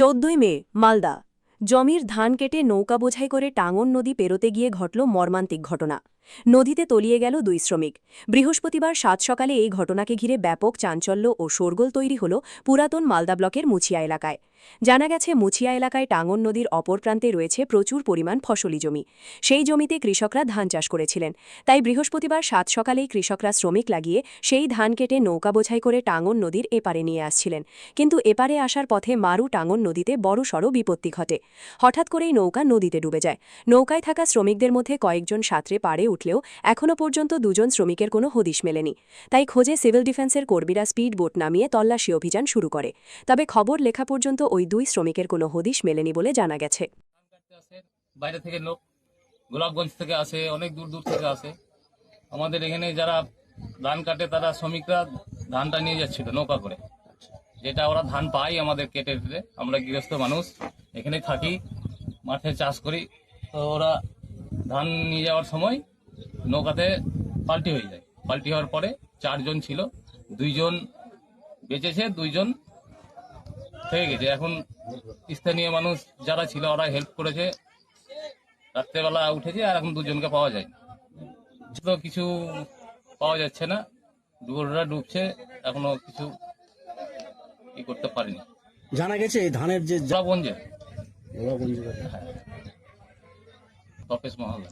14ই মে মালদা জমির ধান কেটে নৌকা বোঝাই করে টাঙ্গন নদী পেরোতে গিয়ে ঘটল মর্মান্তিক ঘটনা। নদীতে তলিয়ে গেল 2 শ্রমিক। বৃহস্পতিবার 7 সকালে এই ঘটনাকে ঘিরে ব্যাপক চাঞ্চল্য ও শোরগোল তৈরি হল পুরাতন মালদা ব্লকের মুছিয়া এলাকায়। জানা গেছে, মুছিয়া এলাকায় টাঙ্গন নদীর অপর প্রান্তে রয়েছে প্রচুর পরিমাণ ফসলি জমি। সেই জমিতে কৃষকরা ধান চাষ করেছিলেন। তাই বৃহস্পতিবার 7 সকালেই কৃষকরা শ্রমিক লাগিয়ে সেই ধান কেটে নৌকা বোঝাই করে টাঙ্গন নদীর এপারে নিয়ে আসছিলেন। কিন্তু এপারে আসার পথে মারু টাঙ্গন নদীতে বড়সড় বিপত্তি ঘটে। হঠাৎ করেই নৌকা নদীতে ডুবে যায়। নৌকায় থাকা শ্রমিকদের মধ্যে কয়েকজন সাঁতরে পাড়ে উঠলেও এখনও পর্যন্ত 2 জন শ্রমিকের কোনো হদিশ মেলেনি। তাই খোঁজে সিভিল ডিফেন্সের কর্মীরা স্পিড বোট নামিয়ে তল্লাশি অভিযান শুরু করে। তবে খবর লেখা পর্যন্ত ওই 2 শ্রমিকের কোনো হদিশ মেলেনি বলে জানা গেছে। বাইরে থেকে লোক গোলাপগঞ্জ থেকে আসে, অনেক দূর দূর থেকে আসে। আমাদের এখানে যারা ধান কাটে তারা শ্রমিকরা ধানটা নিয়ে যাচ্ছিল নৌকা করে, যেটা ওরা ধান পাই আমাদের কেটে দিতে। আমরা গৃহস্থ মানুষ, এখানে থাকি, মাঠে চাষ করি। তো ওরা ধান নিয়ে যাওয়ার সময় নৌকাতে পাল্টি হয়ে যায়। পাল্টি হওয়ার পরে 4 জন ছিল, 2 জন বেঁচেছে, 2 জন থেকে গেছে। এখন স্থানীয় মানুষ যারা ছিল ওরা হেল্প করেছে, রাত্রেবেলা উঠেছে, আর এখন 2 জনকে পাওয়া যায়। তো কিছু পাওয়া যাচ্ছে না, ডুবোরা ডুবছে, এখনো কিছু কি করতে পারিনি। জানা গেছে এই ধানের যে গোলাপগঞ্জে, হ্যাঁ, তপেশ মহল্লা।